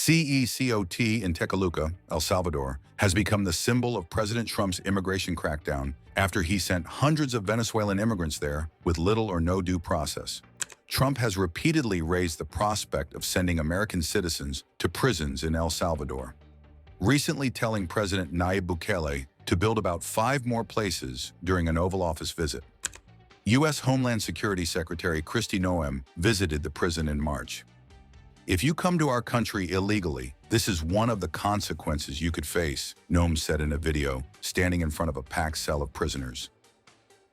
CECOT in Tecoluca, El Salvador, has become the symbol of President Trump's immigration crackdown after he sent hundreds of Venezuelan immigrants there with little or no due process. Trump has repeatedly raised the prospect of sending American citizens to prisons in El Salvador, recently telling President Nayib Bukele to build about 5 more places during an Oval Office visit. U.S. Homeland Security Secretary Kristi Noem visited the prison in March. "If you come to our country illegally, this is one of the consequences you could face," Noem said in a video, standing in front of a packed cell of prisoners.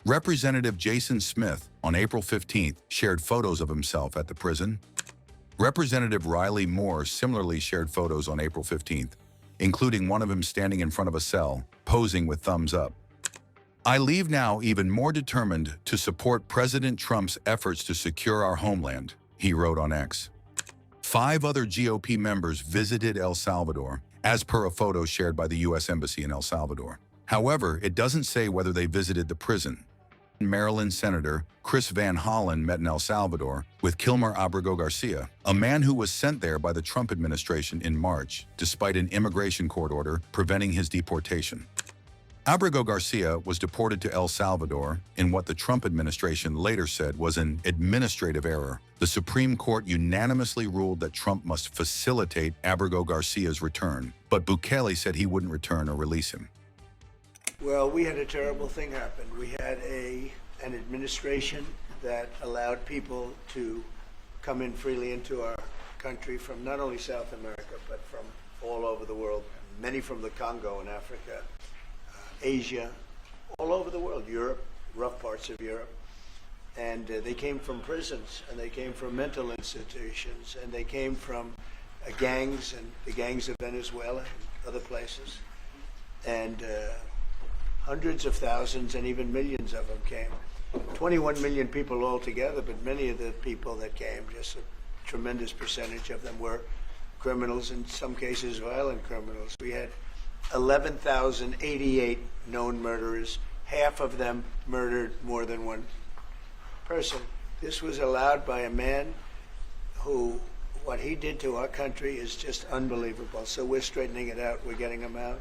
Representative Jason Smith, on April 15th, shared photos of himself at the prison. Representative Riley Moore similarly shared photos on April 15th, including one of him standing in front of a cell, posing with thumbs up. "I leave now even more determined to support President Trump's efforts to secure our homeland," he wrote on X. 5 other GOP members visited El Salvador, as per a photo shared by the U.S. Embassy in El Salvador. However, it doesn't say whether they visited the prison. Maryland Senator Chris Van Hollen met in El Salvador with Kilmer Abrego Garcia, a man who was sent there by the Trump administration in March, despite an immigration court order preventing his deportation. Abrego Garcia was deported to El Salvador in what the Trump administration later said was an administrative error. The Supreme Court unanimously ruled that Trump must facilitate Abrego Garcia's return, but Bukele said he wouldn't return or release him. Well, we had a terrible thing happen. We had an administration that allowed people to come in freely into our country from not only South America, but from all over the world, many from the Congo in Africa, Asia, all over the world, Europe, rough parts of Europe. And they came from prisons, and they came from mental institutions, and they came from gangs, and the gangs of Venezuela and other places. And hundreds of thousands and even millions of them came. 21 million people altogether, but many of the people that came, just a tremendous percentage of them were criminals, in some cases violent criminals. We had 11,088 known murderers. Half of them murdered more than one person. This was allowed by a man who, what he did to our country is just unbelievable. So we're straightening it out, we're getting them out.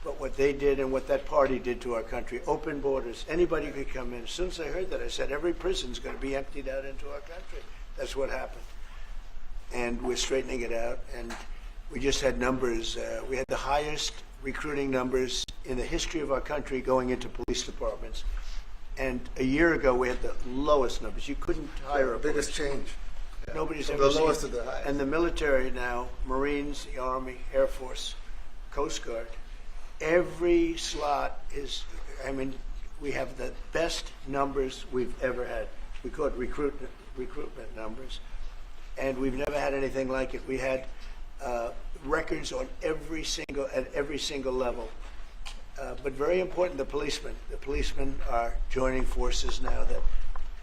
But what they did and what that party did to our country, open borders, anybody could come in. As soon as I heard that, I said, every prison's going to be emptied out into our country. That's what happened. And we're straightening it out. And we just had numbers. We had the highest recruiting numbers in the history of our country going into police departments. And a year ago, we had the lowest numbers. You couldn't hire a biggest change. Yeah. Nobody's From ever the seen lowest to the highest. And the military now, Marines, the Army, Air Force, Coast Guard, every slot is, I mean, we have the best numbers we've ever had. We call it recruitment numbers. And we've never had anything like it. We had records on at every single level. But very important, the policemen. The policemen are joining forces now that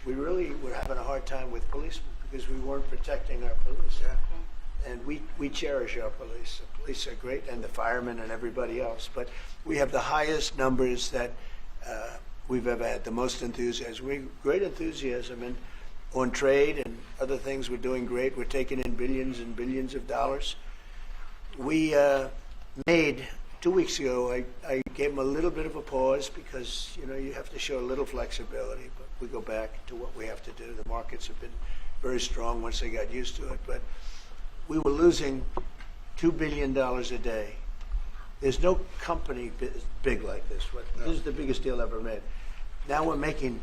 we really were having a hard time with policemen because we weren't protecting our police. Yeah. And we cherish our police. The police are great, and the firemen and everybody else. But we have the highest numbers that we've ever had, the most enthusiasm. Great enthusiasm and on trade and other things. We're doing great. We're taking in billions and billions of dollars. We made, 2 weeks ago, I gave them a little bit of a pause because, you know, you have to show a little flexibility, but we go back to what we have to do. The markets have been very strong once they got used to it, but we were losing $2 billion a day. There's no company big like this. No. This is the biggest deal ever made. Now we're making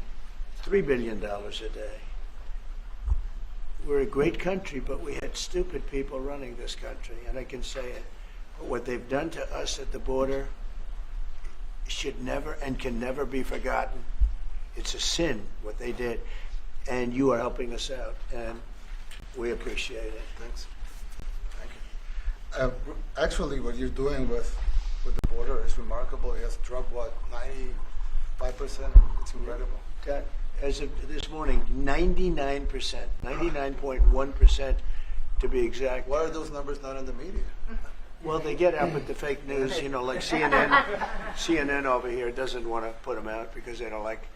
$3 billion a day. We're a great country, but we had stupid people running this country, and I can say it. But what they've done to us at the border should never and can never be forgotten. It's a sin, what they did, and you are helping us out, and we appreciate it. Thanks. Thank you. Actually, what you're doing with the border is remarkable. It has dropped, what, 95%? It's incredible. Got, as of this morning, 99%, 99.1% to be exact. Why are those numbers not in the media? Well, they get out with the fake news, you know, like CNN over here doesn't want to put them out because they don't like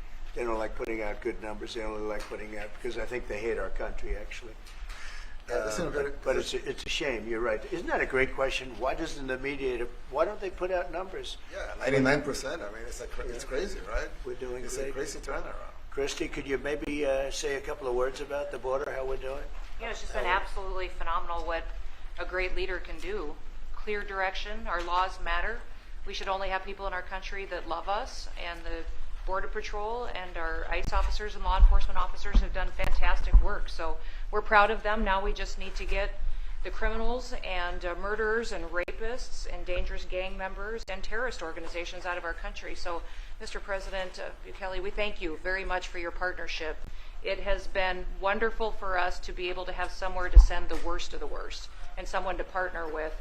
putting out good numbers. They only like putting out because I think they hate our country, actually. But it's a shame. You're right. Isn't that a great question? Why doesn't the media? Why don't they put out numbers? Yeah, 99%. I mean, it's crazy, right? We're doing It's great. a crazy turnaround. Christy, could you maybe say a couple of words about the border? How we're doing? You know, it's just been absolutely phenomenal what a great leader can do. Clear direction. Our laws matter. We should only have people in our country that love us, and the Border Patrol and our ICE officers and law enforcement officers have done fantastic work. So we're proud of them. Now we just need to get the criminals and murderers and rapists and dangerous gang members and terrorist organizations out of our country. So, Mr. President Bukele, we thank you very much for your partnership. It has been wonderful for us to be able to have somewhere to send the worst of the worst and someone to partner with.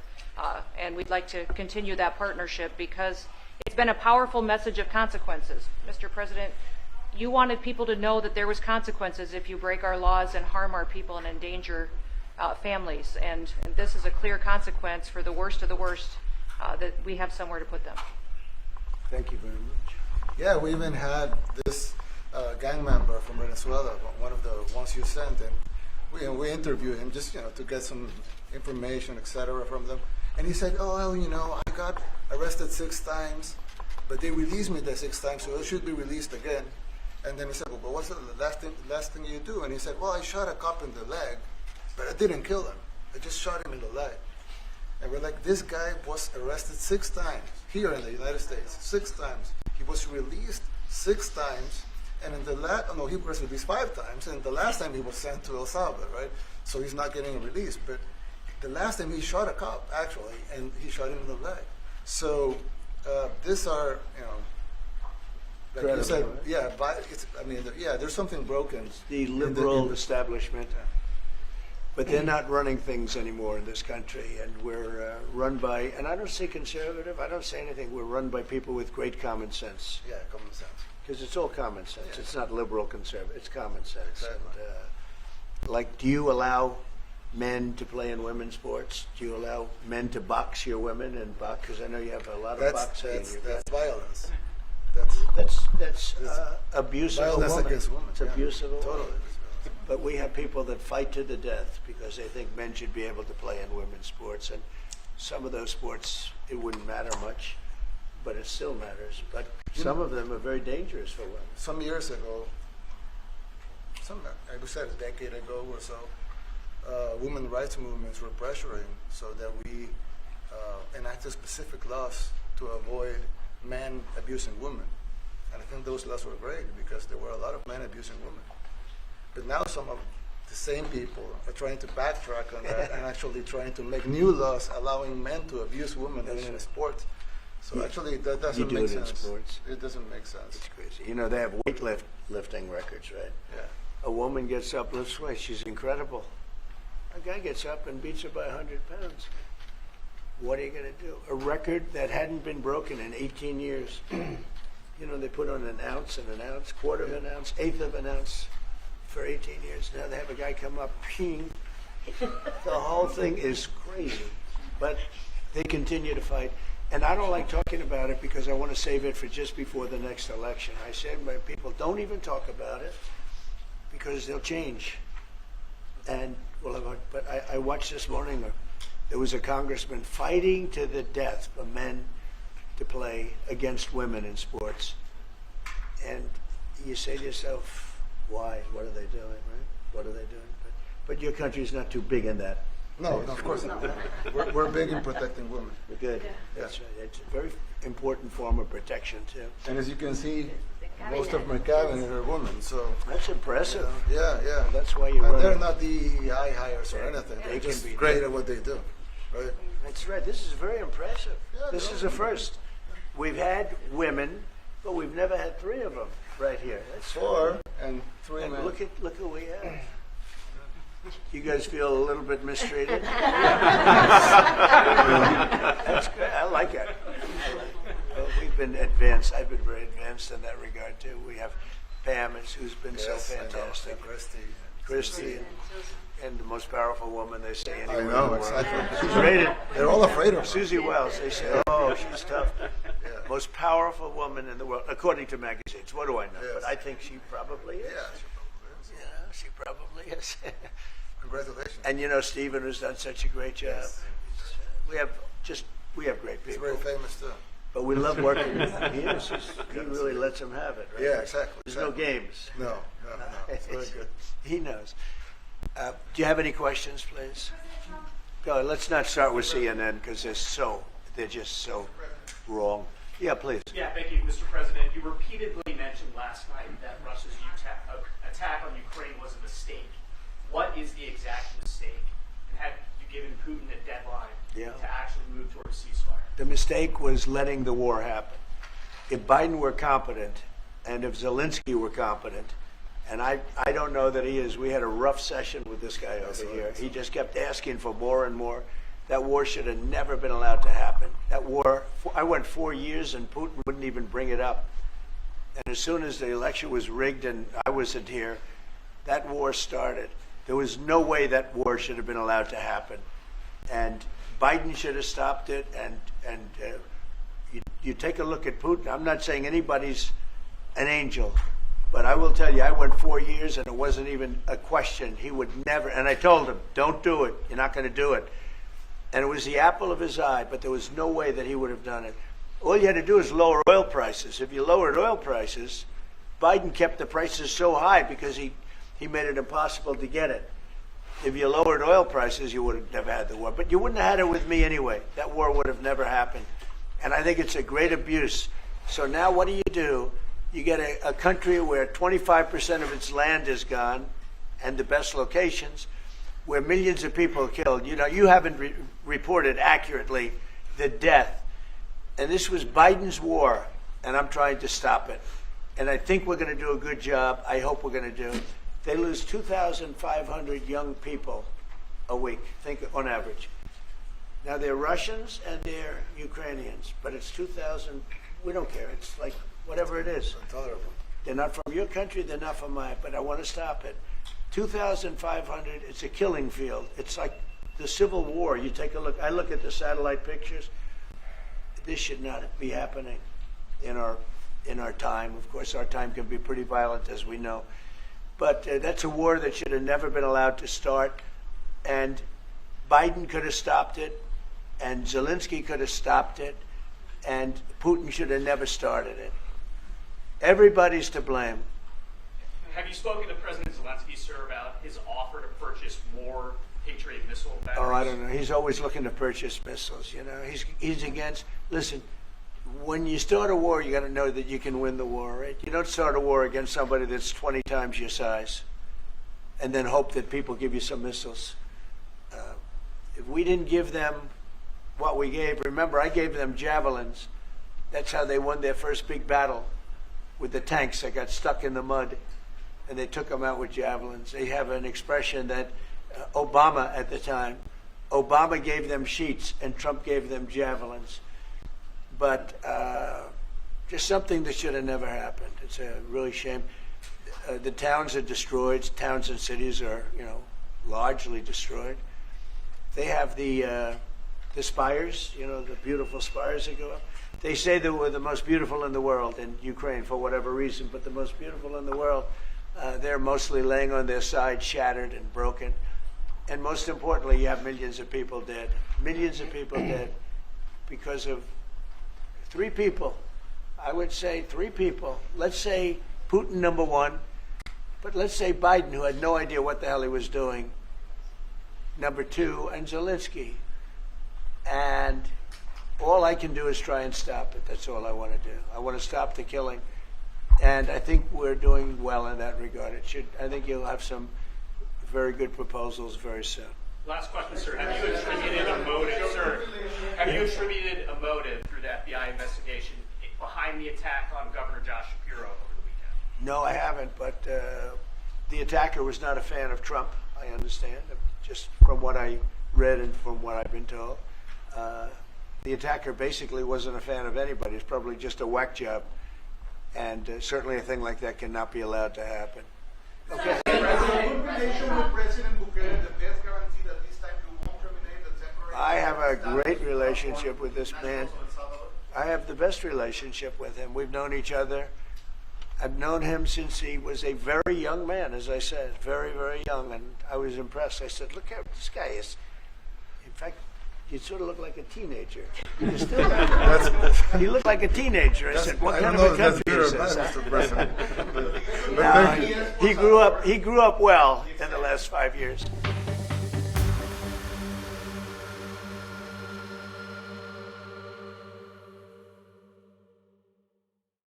And we'd like to continue that partnership because it's been a powerful message of consequences. Mr. President, you wanted people to know that there was consequences if you break our laws and harm our people and endanger families. And this is a clear consequence for the worst of the worst, that we have somewhere to put them. Thank you very much. Yeah, we even had this gang member from Venezuela, one of the ones you sent, and we interviewed him just to get some information, etc., from them. And he said, "Oh, well, I got arrested 6 times, but they released me the 6 times, so I should be released again." And then he said, "Well, but what's the last thing you do?" And he said, "Well, I shot a cop in the leg, but I didn't kill him. I just shot him in the leg." And we're like, this guy was arrested 6 times here in the United States, 6 times. He was released 6 times, and in the he was released 5 times, and the last time he was sent to El Salvador, right? So he's not getting released, but the last time he shot a cop, actually, and he shot him in the leg. So these are, like you said, Incredible, right? yeah, but there's something broken. The liberal establishment. But they're not running things anymore in this country, and we're run by, and I don't say conservative, I don't say anything, we're run by people with great common sense. Yeah, common sense. Because it's all common sense. Yeah. It's not liberal conservative, it's common sense. Exactly. And, do you allow men to play in women's sports? Do you allow men to box your women and box? Because I know you have a lot of boxing in your that's country. violence. That's abuse of a Violence woman. against women. It's yeah. abuse of a Totally. woman. But we have people that fight to the death because they think men should be able to play in women's sports. And some of those sports, it wouldn't matter much, but it still matters. But some of them are very dangerous for women. Some years ago, I would say a decade ago or so, women rights movements were pressuring so that we enacted specific laws to avoid men abusing women. And I think those laws were great because there were a lot of men abusing women. But now some of the same people are trying to backtrack on that and actually trying to make new laws allowing men to abuse women in a sport. So actually that doesn't do make it in sense. sports. It doesn't make sense. It's crazy. They have weightlifting records, right? Yeah. A woman gets up, lifts weights, she's incredible. A guy gets up and beats her by 100 pounds. What are you going to do? A record that hadn't been broken in 18 years. They put on an ounce, quarter of an ounce, eighth of an ounce for 18 years. Now they have a guy come up, ping. The whole thing is crazy. But they continue to fight. And I don't like talking about it because I want to save it for just before the next election. I said to my people, don't even talk about it because they'll change. And but I watched this morning, there was a congressman fighting to the death for men to play against women in sports. And you say to yourself, why? What are they doing, right? What are they doing? But your country's not too big in that. No, of course not. We're big in protecting women. We're good. That's right. It's a very important form of protection, too. And as you can see, most of my cabinet are women, so. That's impressive. Yeah. That's why you And run they're it. not DEI hires or anything. They They're can just be great at what they do, right? That's right. This is very impressive. Yeah, This no. is a first. We've had women, but we've never had 3 of them right here. That's 4 and 3 And men. look who we have. You guys feel a little bit mistreated? That's good. I like it. We've been advanced. I've been very advanced in that regard too. We have Pam, who's been so Yes, I know. fantastic. And Christy, and the most powerful woman they say anywhere I in the know, world. exactly. She's rated. They're all afraid of her. Susie Wells. They say, oh, she's tough. Most powerful woman in the world, according to magazines. What do I know? Yes. But I think she probably is. Yeah, she probably is. Yeah, she probably is. Congratulations. And you know Stephen, who's done such a great job. Yes. We have great He's people. very famous too. But we love working with him. He is. He really lets them have it. Right? Yeah, exactly. There's no games. No. It's very good. He knows. Do you have any questions, please? Go. Let's not start with CNN because they're just so wrong. Yeah, please. Yeah, thank you, Mr. President. You repeatedly mentioned last night that Russia's attack on Ukraine was a mistake. What is the exact mistake? And have you given Putin a deadline to actually move towards a ceasefire? The mistake was letting the war happen. If Biden were competent, and if Zelensky were competent, and I don't know that he is. We had a rough session with this guy over here. He just kept asking for more and more. That war should have never been allowed to happen. That war, I went 4 years and Putin wouldn't even bring it up. And as soon as the election was rigged and I wasn't here, that war started. There was no way that war should have been allowed to happen. And Biden should have stopped it. And you take a look at Putin. I'm not saying anybody's an angel, but I will tell you, I went 4 years and it wasn't even a question. He would never, and I told him, don't do it. You're not going to do it. And it was the apple of his eye, but there was no way that he would have done it. All you had to do is lower oil prices. If you lowered oil prices, Biden kept the prices so high because he made it impossible to get it. If you lowered oil prices, you would have never had the war. But you wouldn't have had it with me anyway. That war would have never happened. And I think it's a great abuse. So now what do? You get a country where 25% of its land is gone, and the best locations, where millions of people are killed. You know, you haven't reported accurately the death. And this was Biden's war, and I'm trying to stop it. And I think we're going to do a good job. I hope we're going to do. They lose 2,500 young people a week, think on average. Now they're Russians and they're Ukrainians, but it's 2,000. We don't care. It's like whatever it is. Intolerable. They're not from your country. They're not from mine. But I want to stop it. 2,500. It's a killing field. It's like the Civil War. You take a look. I look at the satellite pictures. This should not be happening in our time. Of course, our time can be pretty violent, as we know. But that's a war that should have never been allowed to start. And Biden could have stopped it, and Zelensky could have stopped it, and Putin should have never started it. Everybody's to blame. Have you spoken to President Zelensky, sir, about his offer to purchase more Patriot missile batteries? Oh, I don't know. He's always looking to purchase missiles. You know, he's against. Listen, when you start a war, you got to know that you can win the war, right? You don't start a war against somebody that's 20 times your size, and then hope that people give you some missiles. If we didn't give them what we gave, remember, I gave them javelins. That's how they won their first big battle with the tanks that got stuck in the mud, and they took them out with javelins. They have an expression that Obama at the time, Obama gave them sheets and Trump gave them javelins. But just something that should have never happened. It's a really shame. The towns are destroyed. Towns and cities are, largely destroyed. They have the spires, the beautiful spires that go up. They say they were the most beautiful in the world in Ukraine for whatever reason, but the most beautiful in the world, they're mostly laying on their side, shattered and broken. And most importantly, you have millions of people dead. Millions of people dead because of 3 people. I would say 3 people. Let's say Putin, number 1, but let's say Biden, who had no idea what the hell he was doing, number 2, and Zelensky. And all I can do is try and stop it. That's all I want to do. I want to stop the killing. And I think we're doing well in that regard. I think you'll have some very good proposals very soon. Last question, sir. Have you attributed a motive, sir? Have you attributed a motive through the FBI investigation behind the attack on Governor Josh Shapiro over the weekend? No, I haven't, but the attacker was not a fan of Trump, I understand, just from what I read and from what I've been told. The attacker basically wasn't a fan of anybody. It's probably just a whack job. And certainly a thing like that cannot be allowed to happen. Okay. I have a great relationship with this man. I have the best relationship with him. We've known each other I've known him since he was a very young man, as I said, very, very young, and I was impressed. I said, look how this guy is. In fact, you sort of look like a teenager. You still you look like a teenager. I said, what kind of a country is this? Mr. President. He grew up well in the last 5 years.